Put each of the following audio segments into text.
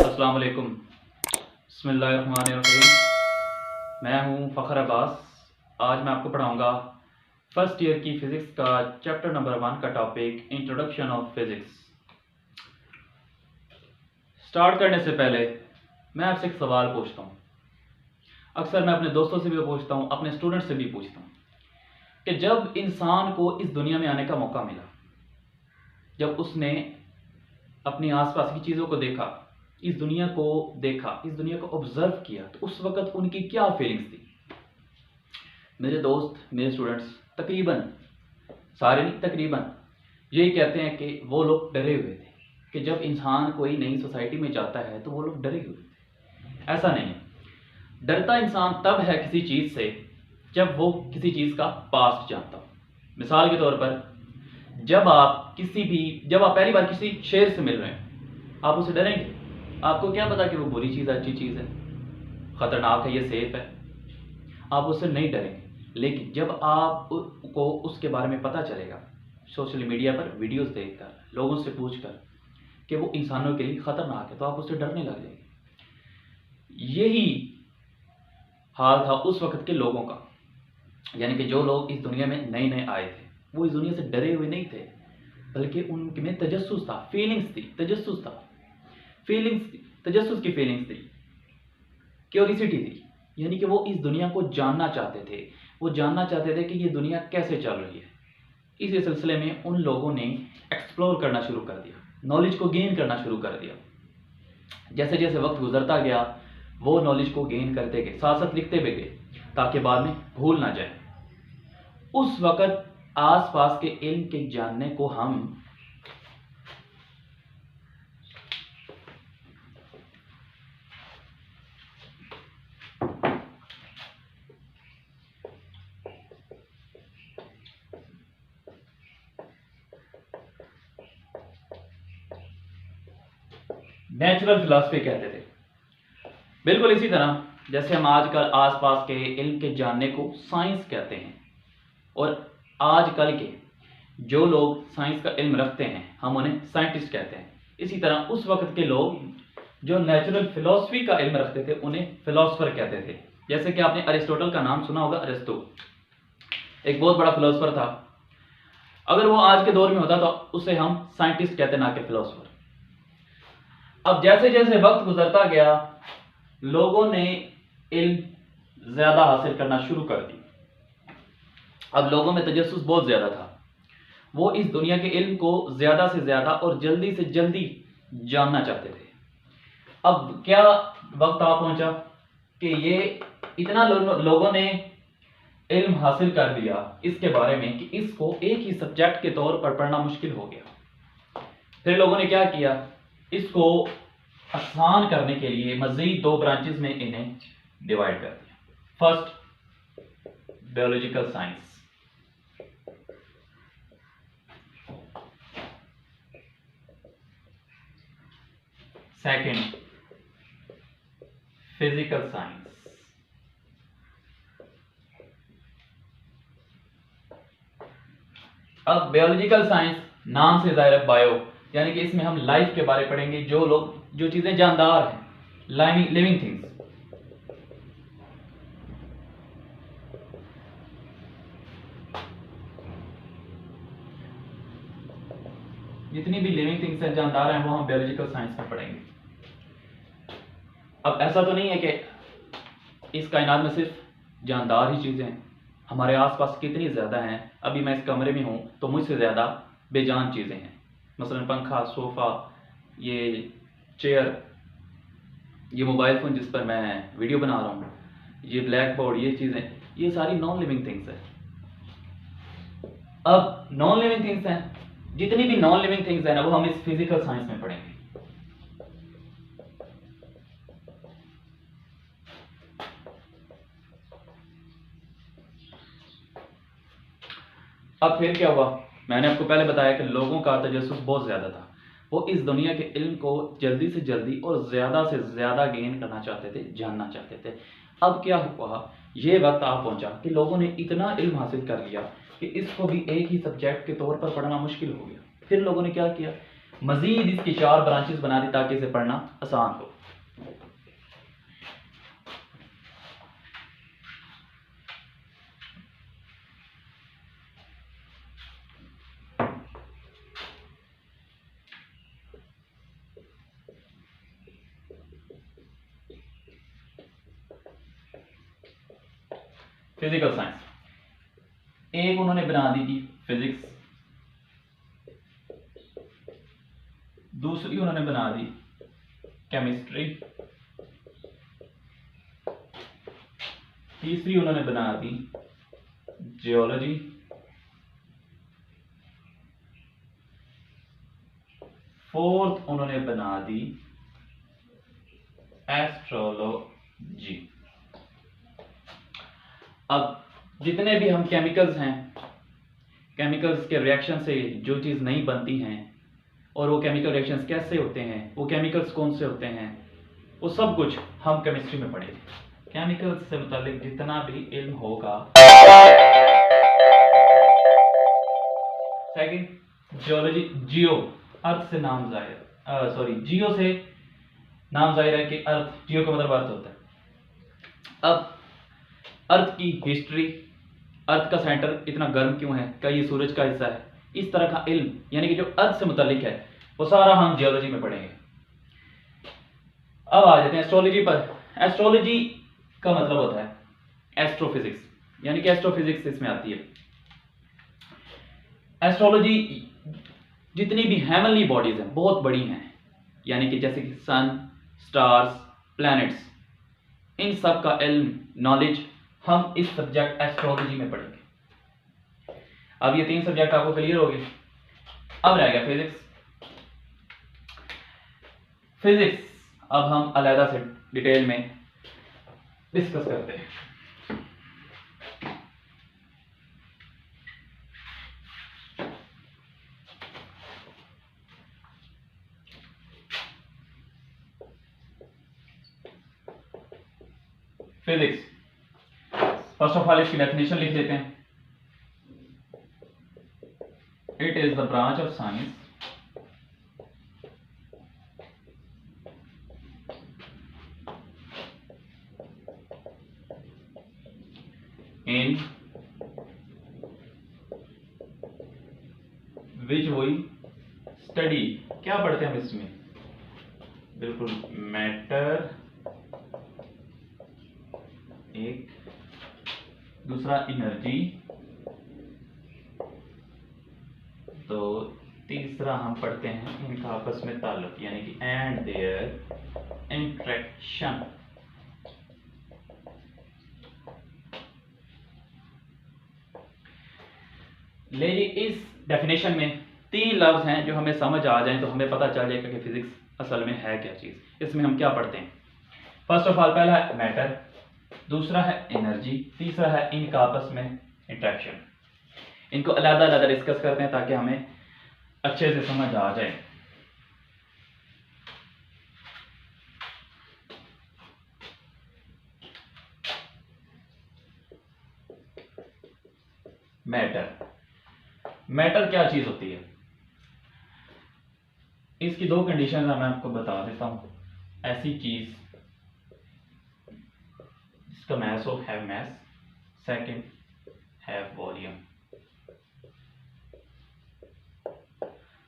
अस्सलाम वालेकुम। बिस्मिल्लाहिर्रहमानिर्रहीम। मैं हूं फ़खर अब्बास। आज मैं आपको पढ़ाऊंगा फर्स्ट ईयर की फ़िज़िक्स का चैप्टर नंबर 1 का topic introduction of physics. Start करने से पहले मैं आपसे एक सवाल पूछता हूं। अक्सर मैं अपने दोस्तों से भी पूछता हूं, अपने स्टूडेंट से भी पूछता हूं कि जब इंसान को इस दुनिया में आने का मौका मिला, जब उसने अपने आसपास की चीज़ों को देखा, इस दुनिया को ऑब्जर्व किया, तो उस वक्त उनकी क्या फीलिंग्स थी? मेरे दोस्त, मेरे स्टूडेंट्स तकरीबन सारे नहीं, तकरीबन यही कहते हैं कि वो लोग डरे हुए थे कि जब इंसान कोई नई सोसाइटी में जाता है तो वो लोग डरे हुए थे। ऐसा नहीं है। डरता इंसान तब है किसी चीज़ से जब वो किसी चीज़ का पास्ट जानता हो। मिसाल के तौर पर जब आप पहली बार किसी शेर से मिल रहे हैं, आप उससे डरेंगे? आपको क्या पता कि वो बुरी चीज़ है, अच्छी चीज़ है, ख़तरनाक है, ये सेफ है? आप उससे नहीं डरेंगे। लेकिन जब आपको उसके बारे में पता चलेगा, सोशल मीडिया पर वीडियोस देखकर, लोगों से पूछकर कि वो इंसानों के लिए ख़तरनाक है, तो आप उससे डरने लग जाएंगे। यही हाल था उस वक्त के लोगों का। यानी कि जो लोग इस दुनिया में नए नए आए थे, वो इस दुनिया से डरे हुए नहीं थे, बल्कि उनमें तजस्सुस था, फीलिंग्स थी, तजस्सुस की फीलिंग्स थी, क्यूरियोसिटी थी। यानी कि वो इस दुनिया को जानना चाहते थे। वो जानना चाहते थे कि ये दुनिया कैसे चल रही है। इसी सिलसिले में उन लोगों ने एक्सप्लोर करना शुरू कर दिया, नॉलेज को गेन करना शुरू कर दिया। जैसे जैसे वक्त गुजरता गया, वो नॉलेज को गेन करते गए, साथ साथ लिखते भी गए, ताकि बाद में भूल ना जाए। उस वक्त आसपास के इल्म के जानने को हम नेचुरल फिलॉसफी कहते थे। बिल्कुल इसी तरह जैसे हम आजकल आसपास के इल्म के जानने को साइंस कहते हैं, और आजकल के जो लोग साइंस का इल्म रखते हैं, हम उन्हें साइंटिस्ट कहते हैं। इसी तरह उस वक्त के लोग जो नेचुरल फिलॉसफी का इल्म रखते थे, उन्हें फिलोसफर कहते थे। जैसे कि आपने अरिस्टोटल का नाम सुना होगा। अरिस्टो एक बहुत बड़ा फिलोसफर था। अगर वो आज के दौर में होता तो उसे हम साइंटिस्ट कहते, ना कि फिलोसफर। अब जैसे जैसे वक्त गुजरता गया, लोगों ने इल्म ज्यादा हासिल करना शुरू कर दी। अब लोगों में तजस्सुस बहुत ज्यादा था। वो इस दुनिया के इल्म को ज्यादा से ज्यादा और जल्दी से जल्दी जानना चाहते थे। अब क्या वक्त आ पहुंचा कि ये इतना लोगों ने इल्म हासिल कर लिया इसके बारे में कि इसको एक ही सब्जेक्ट के तौर पर पढ़ना मुश्किल हो गया। फिर लोगों ने क्या किया, इसको आसान करने के लिए मजीद 2 ब्रांचेस में इन्हें डिवाइड कर दिया। First, biological science. Second, physical science. अब बायोलॉजिकल साइंस नाम से जाहिर है बायो, यानी कि इसमें हम लाइफ के बारे पढ़ेंगे, जो चीजें जानदार हैं, लिविंग थिंग्स। जितनी भी लिविंग थिंग्स हैं, जानदार हैं, वो हम बायोलॉजिकल साइंस में पढ़ेंगे। अब ऐसा तो नहीं है कि इस कायनात में सिर्फ जानदार ही चीजें हैं। हमारे आसपास कितनी ज्यादा हैं। अभी मैं इस कमरे में हूं तो मुझसे ज्यादा बेजान चीजें हैं। मसलन पंखा, सोफा, ये चेयर, ये मोबाइल फोन जिस पर मैं वीडियो बना रहा हूँ, ये ब्लैक बोर्ड, ये चीजें, ये सारी नॉन लिविंग थिंग्स हैं। अब नॉन लिविंग थिंग्स हैं, जितनी भी नॉन लिविंग थिंग्स हैं ना, वो हम इस फिजिकल साइंस में पढ़ेंगे। अब फिर क्या हुआ, मैंने आपको पहले बताया कि लोगों का तजस्सुस बहुत ज़्यादा था। वो इस दुनिया के इल्म को जल्दी से जल्दी और ज़्यादा से ज़्यादा गेन करना चाहते थे, जानना चाहते थे। अब क्या हुआ, ये वक्त आ पहुंचा कि लोगों ने इतना इल्म हासिल कर लिया कि इसको भी एक ही सब्जेक्ट के तौर पर पढ़ना मुश्किल हो गया। फिर लोगों ने क्या किया, मजीद इसकी 4 ब्रांचेस बना दी ताकि इसे पढ़ना आसान हो। फिजिकल साइंस, एक उन्होंने बना दी थी फिजिक्स, दूसरी उन्होंने बना दी केमिस्ट्री, तीसरी उन्होंने बना दी जियोलॉजी, फोर्थ उन्होंने बना दी एस्ट्रोलॉजी। अब जितने भी हम केमिकल्स हैं, केमिकल्स के रिएक्शन से जो चीज़ नहीं बनती हैं और वो केमिकल रिएक्शंस कैसे होते हैं, वो केमिकल्स कौन से होते हैं, वो सब कुछ हम केमिस्ट्री में पढ़ेंगे। केमिकल्स से मुतालिक जितना भी इल्म होगा। सेकंड, जियोलॉजी, जियो अर्थ से नाम जाहिर, सॉरी जियो से नाम जाहिर है कि अर्थ, जियो का मतलब अर्थ होता है। अब अर्थ की हिस्ट्री, अर्थ का सेंटर इतना गर्म क्यों है, क्या ये सूरज का हिस्सा है, इस तरह का इल्म यानी कि जो अर्थ से मुतालिक है वो सारा हम जियोलॉजी में पढ़ेंगे। अब आ जाते हैं एस्ट्रोलॉजी पर। एस्ट्रोलॉजी का मतलब होता है एस्ट्रोफिजिक्स, यानी कि एस्ट्रोफिजिक्स इसमें आती है। एस्ट्रोलॉजी जितनी भी हेवनली बॉडीज हैं बहुत बड़ी हैं, यानी कि जैसे कि सन, स्टार्स, प्लैनेट्स, इन सब का इल्म, नॉलेज हम इस सब्जेक्ट एस्ट्रोलॉजी में पढ़ेंगे। अब ये 3 सब्जेक्ट आपको क्लियर हो गए। अब रह गया फिजिक्स। फिजिक्स अब हम अलहदा से डिटेल में डिस्कस करते हैं। फिजिक्स, फर्स्ट ऑफ ऑल इसकी डेफिनेशन लिख देते हैं। It is the branch of science in which we study, क्या पढ़ते हैं हम इसमें, बिल्कुल मैटर, एक, दूसरा एनर्जी, तो तीसरा हम पढ़ते हैं इनका आपस में ताल्लुक, यानी कि एंड देयर इंटरेक्शन। ले जी, इस डेफिनेशन में 3 लफ्ज हैं जो हमें समझ आ जाएं तो हमें पता चल जाएगा कि फिजिक्स असल में है क्या चीज़। इसमें हम क्या पढ़ते हैं, फर्स्ट ऑफ ऑल पहला है मैटर, दूसरा है एनर्जी, तीसरा है इनका आपस में इंटरेक्शन। इनको अलग अलग डिस्कस करते हैं ताकि हमें अच्छे से समझ आ जाए। मैटर, मैटर क्या चीज होती है, इसकी 2 कंडीशन मैं आपको बता देता हूं। ऐसी चीज जिसका मैस हो, have mass, second have volume.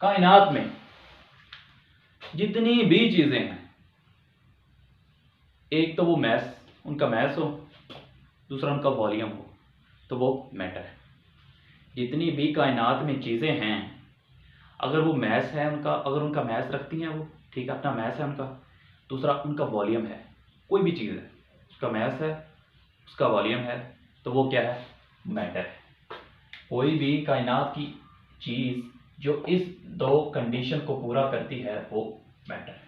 कायनात में जितनी भी चीजें हैं, एक तो वो मैस, उनका मैस हो, दूसरा उनका वॉल्यूम हो, तो वो मैटर है। जितनी भी कायनात में चीजें हैं, अगर वो मैस है उनका, अगर उनका मैस रखती हैं वो, ठीक है, अपना मैस है उनका, दूसरा उनका वॉल्यूम है, कोई भी चीज़ है उसका मैस है, उसका वॉल्यूम है, तो वो क्या है, मैटर है। कोई भी कायनात की चीज़ जो इस 2 कंडीशन को पूरा करती है वो मैटर है।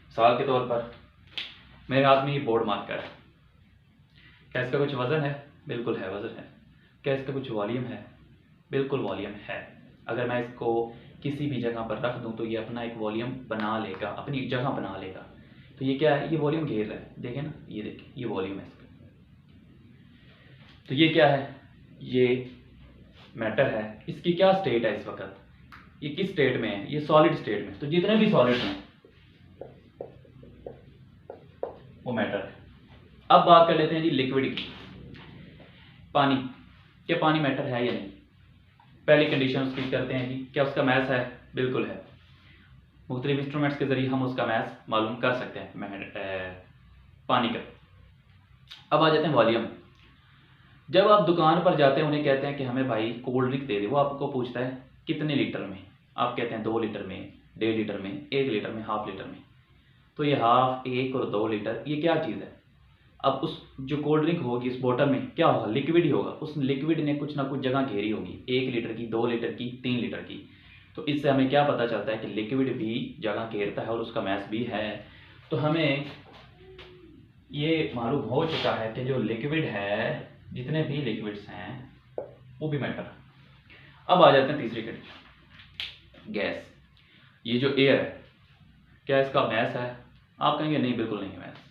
मिसाल के तौर पर मेरे हाथ में ये बोर्ड मार्कर है, क्या इसका कुछ वजन है, बिल्कुल है, वजन है। क्या इसका कुछ वॉल्यूम है, बिल्कुल वॉल्यूम है। अगर मैं इसको किसी भी जगह पर रख दूं तो ये अपना एक वॉल्यूम बना लेगा, अपनी जगह बना लेगा। तो ये क्या है, ये वॉल्यूम घेर रहा है, देखें ना, ये देखिए, ये वॉल्यूम है इसका। तो ये क्या है, ये मैटर है। इसकी क्या स्टेट है इस वक्त, ये किस स्टेट में है, ये सॉलिड स्टेट में। तो जितने भी सॉलिड हैं वो मैटर है। अब बात कर लेते हैं जी लिक्विड की। पानी, क्या पानी मैटर है या नहीं? पहली कंडीशन उसकी करते हैं जी, क्या उसका मैस है? बिल्कुल है। मुख्तलिफ इंस्ट्रूमेंट्स के जरिए हम उसका मैस मालूम कर सकते हैं पानी का। अब आ जाते हैं वॉल्यूम। जब आप दुकान पर जाते हैं, उन्हें कहते हैं कि हमें भाई कोल्ड ड्रिंक दे दे, वो आपको पूछता है कितने लीटर में। आप कहते हैं 2 लीटर में, 1.5 लीटर में, 1 लीटर में, हाफ लीटर में। तो ये हाफ, 1 और 2 लीटर ये क्या चीज़ है? अब उस जो कोल्ड ड्रिंक होगी इस बोतल में क्या होगा? लिक्विड ही होगा। उस लिक्विड ने कुछ ना कुछ जगह घेरी होगी, 1 लीटर की, 2 लीटर की, 3 लीटर की। तो इससे हमें क्या पता चलता है कि लिक्विड भी जगह घेरता है और उसका मैस भी है। तो हमें ये मालूम हो चुका है कि जो लिक्विड है, जितने भी लिक्विड्स हैं वो भी मैटर। अब आ जाते हैं तीसरी कंडीशन, गैस। ये जो एयर है, क्या इसका मैस है? आप कहेंगे नहीं, बिल्कुल नहीं है मैस।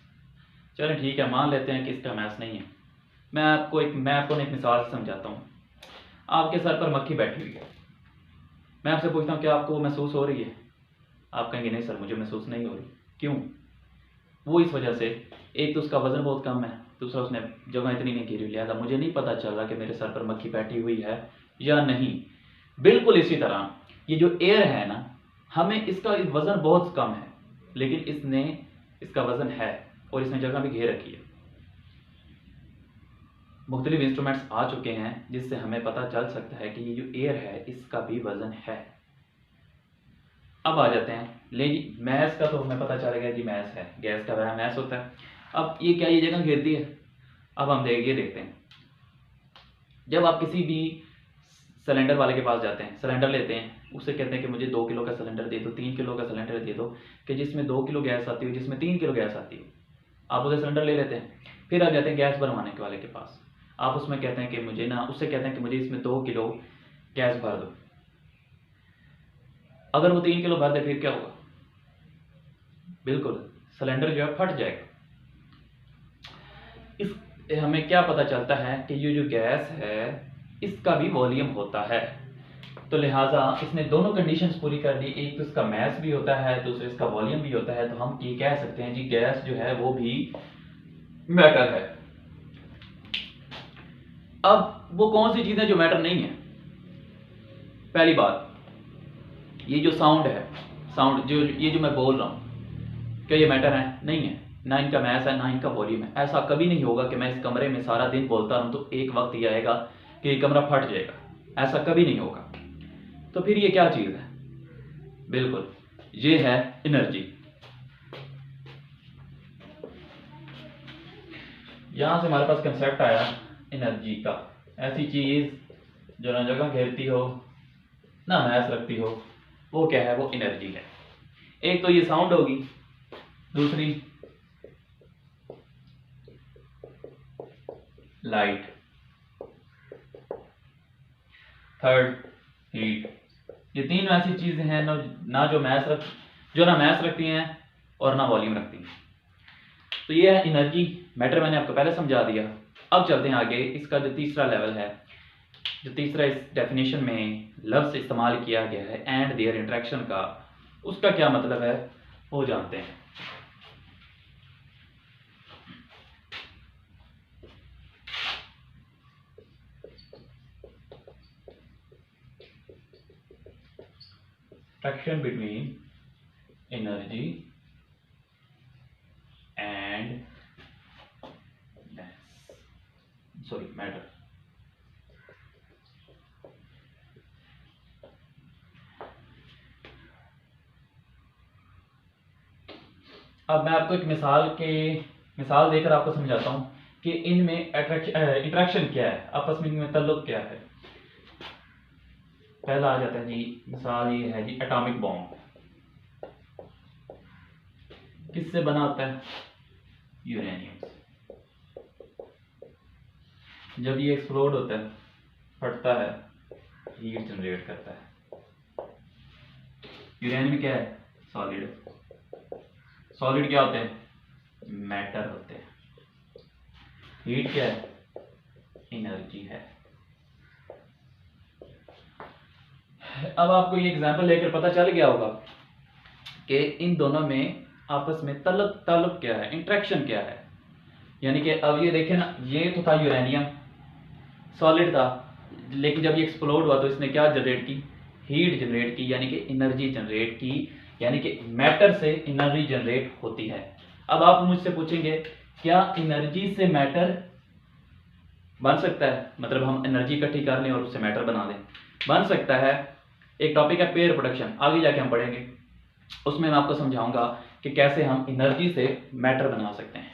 चलें ठीक है, मान लेते हैं कि इसका मैस नहीं है। मैं आपको एक मिसाल से समझाता हूँ। आपके सर पर मक्खी बैठी हुई है, मैं आपसे पूछता हूँ क्या आपको वो महसूस हो रही है? आप कहेंगे नहीं सर, मुझे महसूस नहीं हो रही। क्यों? वो इस वजह से, एक तो उसका वजन बहुत कम है, दूसरा उसने जगह इतनी नहीं घेरी, लिहाजा मुझे नहीं पता चल रहा कि मेरे सर पर मक्खी बैठी हुई है या नहीं। बिल्कुल इसी तरह ये जो एयर है ना, हमें इसका वजन बहुत कम है, लेकिन इसका वजन है और इसने जगह भी घेर रखी है। मुख्तलिफ इंस्ट्रूमेंट्स आ चुके हैं जिससे हमें पता चल सकता है कि ये जो एयर है इसका भी वजन है। अब आ जाते हैं ले जी, मैस का तो हमें पता चल गया जी, मैस है, गैस का वह मैस होता है। अब ये क्या ये जगह घेरती है? अब हम देखते हैं, जब आप किसी भी सिलेंडर वाले के पास जाते हैं, सिलेंडर लेते हैं, उससे कहते हैं कि मुझे 2 किलो का सिलेंडर दे दो, 3 किलो का सिलेंडर दे दो, कि जिसमें 2 किलो गैस आती हो, जिसमें 3 किलो गैस आती हो। आप उसे सिलेंडर ले लेते हैं, फिर आप जाते हैं गैस भरवाने के वाले के पास। आप उसमें कहते हैं कि उससे कहते हैं कि मुझे इसमें 2 किलो गैस भर दो। अगर वो 3 किलो भर दे फिर क्या होगा? बिल्कुल सिलेंडर जो है फट जाएगा। इस हमें क्या पता चलता है कि ये जो गैस है इसका भी वॉल्यूम होता है। तो लिहाजा इसने दोनों कंडीशंस पूरी कर दी, एक तो इसका मैस भी होता है, दूसरे इसका वॉल्यूम भी होता है। तो हम ये कह सकते हैं जी गैस जो है वो भी मैटर है। अब वो कौन सी चीज़ है जो मैटर नहीं है? पहली बात, ये जो साउंड है, साउंड जो मैं बोल रहा हूँ, क्या ये मैटर है? नहीं है। ना इनका मैस है, ना इनका वॉल्यूम है। ऐसा कभी नहीं होगा कि मैं इस कमरे में सारा दिन बोलता रहूँ तो एक वक्त ये आएगा कि ये कमरा फट जाएगा, ऐसा कभी नहीं होगा। तो फिर ये क्या चीज़ है? बिल्कुल ये है एनर्जी। यहां से हमारे पास कंसेप्ट आया एनर्जी का। ऐसी चीज जो ना जगह घेरती हो ना मैस रखती हो, वो क्या है? वो एनर्जी है। एक तो ये साउंड होगी, दूसरी लाइट, थर्ड हीट। ये तीन ऐसी चीजें हैं ना जो ना मैस रखती हैं और ना वॉल्यूम रखती हैं। तो ये है एनर्जी, मैटर मैंने आपको पहले समझा दिया। अब चलते हैं आगे। इसका जो तीसरा लेवल है, जो तीसरा इस डेफिनेशन में लफ्ज इस्तेमाल किया गया है एंड देयर इंटरेक्शन का, उसका क्या मतलब है वो जानते हैं। Interaction between energy and matter. अब मैं आपको एक मिसाल देकर आपको समझाता हूं कि इनमें इंटरेक्शन क्या है, आपस में इनमें ताल्लुक क्या है। पहला आ जाता है जी, मिसाल ये है जी एटॉमिक बॉम्ब। किससे बना होता है? यूरेनियम से। जब ये एक्सप्लोड होता है, फटता है, हीट जनरेट करता है। यूरेनियम क्या है? सॉलिड। सॉलिड क्या होते हैं? मैटर होते हैं। हीट क्या है? एनर्जी है। अब आपको ये एग्जाम्पल लेकर पता चल गया होगा कि इन दोनों में आपस में ताल्लुक क्या है, इंट्रैक्शन क्या है। यानी कि अब ये देखें ना, ये तो था यूरेनियम, सॉलिड था, लेकिन जब ये एक्सप्लोड हुआ तो इसने क्या जनरेट की, हीट जनरेट की, यानी कि एनर्जी जनरेट की, यानी कि मैटर से एनर्जी जनरेट होती है। अब आप मुझसे पूछेंगे क्या एनर्जी से मैटर बन सकता है, मतलब हम एनर्जी इकट्ठी कर लें और उससे मैटर बना दें? बन सकता है। एक टॉपिक है पेयर प्रोडक्शन, आगे जाके हम पढ़ेंगे, उसमें मैं आपको समझाऊंगा कि कैसे हम एनर्जी से मैटर बना सकते हैं।